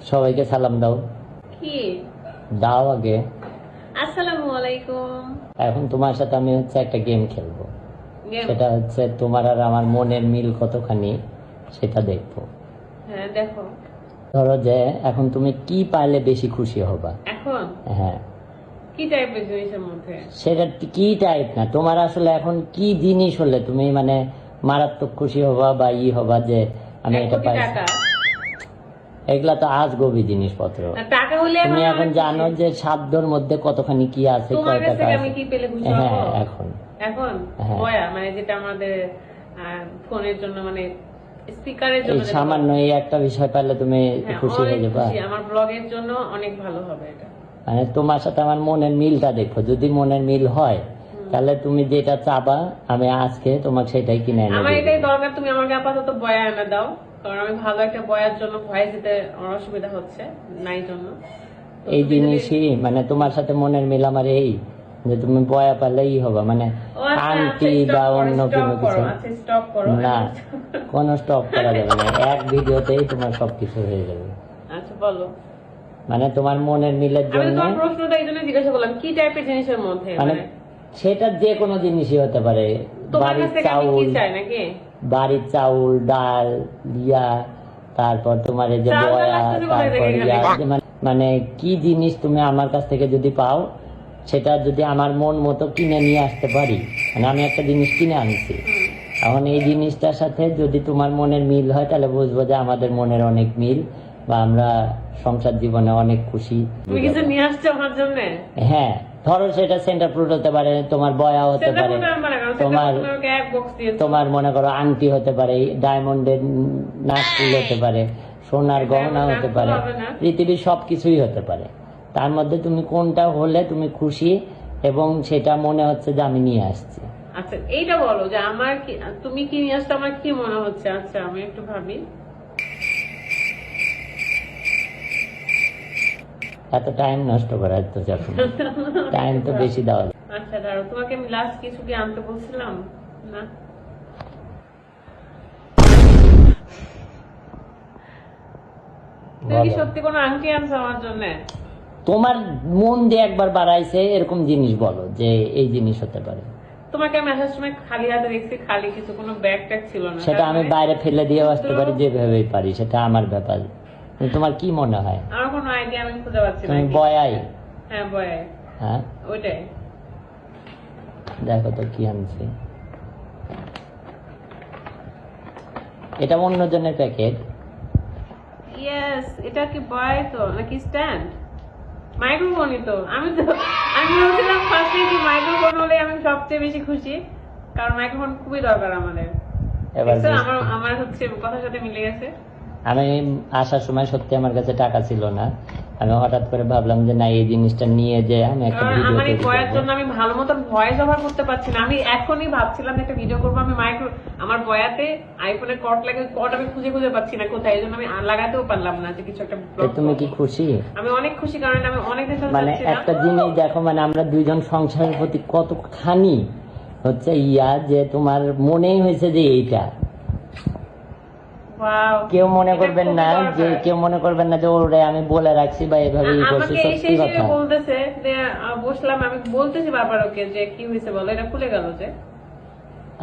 সবাইকে সালাম দাও। কি দাও আগে। আসসালামু আলাইকুম। এখন তোমার সাথে আমি একটা গেম খেলবো। গেম? সেটা তোমার আর আমার মনের মিল কতখানি সেটা দেখবো। হ্যাঁ দেখো। ধরো যে এখন তুমি কি পাইলে বেশি খুশি হবা? এখন হ্যাঁ, কি টাইপের জিনিসের মধ্যে? সেটা কি টাইপ না, তোমার আসলে এখন কি জিনিস হলে তুমি মানে মারাত্মক খুশি হবা বা হবা যে আমি 1 এটা কোটি পাইছি? টাকা? এগুলা তো আজগবি জিনিসপত্র। না, টাকা হলে তুমি এখন অনেক জানো খুশি। যে সাধ্যর মধ্যে কতখানি কি আছে, তোমার কয় কাছ টাকা থেকে আছে। আমি কি পেলে খুশি হ্যাঁ হব? এখন এখন হ্যাঁ। বয়া মানে যেটা আমাদের ফোনের জন্য মানে স্পিকারের এই জন্য যেটা সামান্য এই একটা বিষয় পাইলে তুমি হ্যাঁ, খুশি অনেক হয়ে যাবা। খুশি। আমার ব্লগের জন্য অনেক ভালো হবে এটা। মানে তোমার সাথে আমার মনের মিলটা দেখো, যদি মনের মিল হয় তাহলে তুমি যেটা চাবা আমি আজকে তোমাকে সেটাই কিনে এনে আমার দেব। এটাই দরকার, তুমি আমাকে আপাতত বয়া এনে দাও, কারণ আমি ভালো একটা বয়ার জন্য ভয়েস দিতে আমার অসুবিধা হচ্ছে নাই জন্য। তো এই তুমি যদি- জিনিসই মানে তোমার সাথে মনের মিল আমার এই যে তুমি বয়া পারলেই হবা, মানে ও আচ্ছা, আন্টি আচ্ছা, বা stop করো, অন্য stop কোনো করো, কিছু আচ্ছা, stop করো। না, কোনো স্টপ করা যাবে না। এক ভিডিওতেই তোমার সবকিছু হয়ে যাবে। আচ্ছা বলো। মানে তোমার মনের মিলের আমি তো জন্য তোমার প্রশ্নটা এই জন্য জিজ্ঞাসা করলাম, কি টাইপের জিনিসের মধ্যে? মানে মানে সেটা যে কোনো জিনিসই হতে পারে। তোমার বাড়ির কাছ থেকে আমি কি চাউল, চাই নাকি? বাড়ির চাউল, ডাল, তারপর তোমার এই যে চাল ডাল বয়া, আসতেছে কোথায় তারপর থেকে এখানে? মানে কি জিনিস তুমি আমার কাছ থেকে যদি পাও সেটা যদি আমার মন মতো কিনে নিয়ে আসতে পারি, মানে আমি একটা জিনিস কিনে আনছি, এখন এই জিনিসটার সাথে যদি তোমার মনের মিল হয় তাহলে বুঝবো যে আমাদের মনের অনেক মিল বা আমরা সংসার জীবনে অনেক খুশি। তুমি কিছু নিয়ে আসছো আমার জন্য? হ্যাঁ, ধরো সেটা সেন্টার ফ্রুট হতে পারে, তোমার বয়া হতে সেটা পারে, কোনো ব্যাপার না, কারণ সেটা তোমার তুমি আমাকে এক বক্স দিয়েছো। তোমার মনে করো আংটি হতে পারে, ডায়মন্ডের নাকফুল হতে পারে, সোনার গহনা হতে পারে, হবে না। পৃথিবীর সবকিছুই হতে পারে। তার মধ্যে তুমি কোনটা হলে তুমি খুশি এবং সেটা মনে হচ্ছে যে আমি নিয়ে আসছি। আচ্ছা এইটা বলো যে আমার কি, তুমি কি নিয়ে আসছো আমার কি মনে হচ্ছে? আচ্ছা আমি একটু ভাবি। এত টাইম নষ্ট করার তো যাবে না, টাইম তো বেশি দেওয়া যায়। আচ্ছা দাঁড়াও, তোমাকে আমি লাস্ট কিছু কি আনতে বলছিলাম না? তুমি কি বলো। সত্যি কোনো আংটি আনছো আমার জন্য? তোমার মন দিয়ে একবার বাড়াইছে এরকম জিনিস বলো যে এই জিনিস হতে পারে। তোমাকে আমি আসার সময় খালি হাতে দেখছি, খালি কিছু কোনো ব্যাগ ট্যাগ ছিল না। সেটা আমি তারপরে বাইরে ফেলে দিয়ে আসতে পারি, যেভাবেই পারি, সেটা আমার ব্যাপার। কিন্তু তোমার কি মনে হয়? আমার কোনো আইডিয়া আমি খুঁজে পাচ্ছি না। তুমি বয়াই? হ্যাঁ বয়। হ্যাঁ, ওইটাই। দেখো তো কি আনছি। এটা অন্যজনের প্যাকেট। ইয়েস, এটা কি বয় তো নাকি স্ট্যান্ড? মাইক্রোফোনই তো। আমি বলছিলাম ফার্স্টে কি মাইক্রোফোন হলে আমি সবচেয়ে বেশি খুশি, কারণ মাইক্রোফোন খুবই দরকার আমাদের। এবার দেখছো, বুঝছি। আমার হচ্ছে কথার সাথে মিলে গেছে। আমি আসার সময় সত্যি আমার কাছে টাকা ছিল না, আমি হঠাৎ করে ভাবলাম যে না এই জিনিসটা নিয়ে যে আমি একটা কারণ ভিডিও আমার এই তৈরি বয়ার করবো। জন্য আমি ভালো মতন ভয়েস ওভার করতে পারছি না। আমি এখনই ভাবছিলাম একটা ভিডিও করবো, আমি আমার বয়াতে আইফোনের কর্ড লাগে, কর্ড আমি খুঁজে খুঁজে পাচ্ছি না কোথায়, এই জন্য আমি লাগাতেও পারলাম না যে কিছু একটা ব্লগ। তুমি কি খুশি? আমি অনেক খুশি, কারণ আমি অনেক দিন ধরে মানে চাচ্ছিলাম। একটা জিনিস দেখো, মানে আমরা দুইজন সংসারের প্রতি কতখানি যে তোমার মনেই হয়েছে যে এইটা। Wow, কেউ মনে এটা করবেন খুবই না দরকার। যে ওরে আমি বলে রাখছি বা এভাবেই করছি, আমাকে এসে সত্যি এসে কথা। বলতেছে যে বসলাম, আমি বলতেছি বারবার ওকে যে কি হয়েছে বলো, এটা খুলে গেল যে।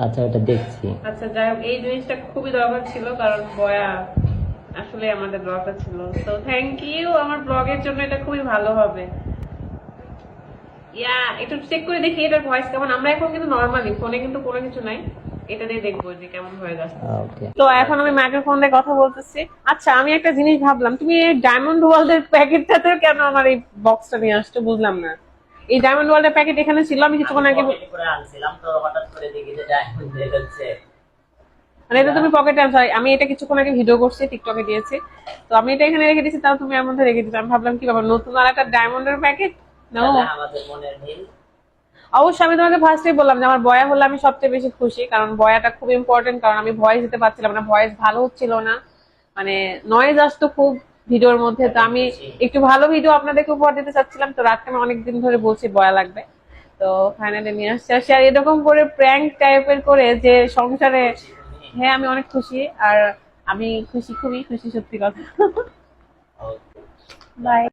আচ্ছা, ওটা দেখছি। আচ্ছা যাই হোক, এই জিনিসটা খুবই দরকার ছিল, কারণ বয়া আসলে আমাদের দরকার ছিল। তো থ্যাংক ইউ, আমার ব্লগের জন্য এটা খুবই ভালো হবে। ইয়া, একটু চেক করে দেখি এটার ভয়েস কেমন। আমরা এখন কিন্তু নরমালি ফোনে কিন্তু কোনো কিছু নাই, এটা দিয়ে দেখবো যে কেমন হয়ে যাচ্ছে। ওকে, তো এখন আমি মাইক্রোফোন দিয়ে কথা বলতেছি। আচ্ছা আমি একটা জিনিস ভাবলাম, তুমি এই ডায়মন্ড ওয়ার্ল্ডের প্যাকেটটাতে কেন আমার এই বক্সটা নিয়ে আসছো বুঝলাম না। এই ডায়মন্ড ওয়ার্ল্ডের প্যাকেট এখানে ছিল, আমি কিছুক্ষণ আগে করে আনছিলাম তো হঠাৎ করে দেখি যে ডায়মন্ড হয়ে যাচ্ছে। মানে এটা তুমি পকেটে আনছো। আমি এটা কিছুক্ষণ আগে ভিডিও করছি, টিকটকে দিয়েছি। তো আমি এটা এখানে রেখে দিয়েছি, তাও তুমি এর মধ্যে রেখে দিচ্ছ। আমি ভাবলাম কি ব্যাপার, নতুন আর একটা ডায়মন্ডের প্যাকেট নাও। আমাদের মনের মিল। অবশ্যই আমি তোমাকে ফার্স্টেই বললাম যে আমার বয়া হলে আমি সবচেয়ে বেশি খুশি, কারণ বয়াটা খুব ইম্পর্টেন্ট, কারণ আমি ভয়েস দিতে পারছিলাম না, ভয়েস ভালো হচ্ছিল না, মানে নয়েজ আসতো খুব ভিডিওর মধ্যে। তো আমি একটু ভালো ভিডিও আপনাদেরকে উপহার দিতে চাচ্ছিলাম, তো রাতটা আমি অনেকদিন ধরে বলছি বয়া লাগবে, তো ফাইনালি নিয়ে আসছি। আর এরকম করে প্র্যাঙ্ক টাইপের করে যে সংসারে, হ্যাঁ আমি অনেক খুশি, আর আমি খুশি, খুবই খুশি, সত্যি কথা। বাই।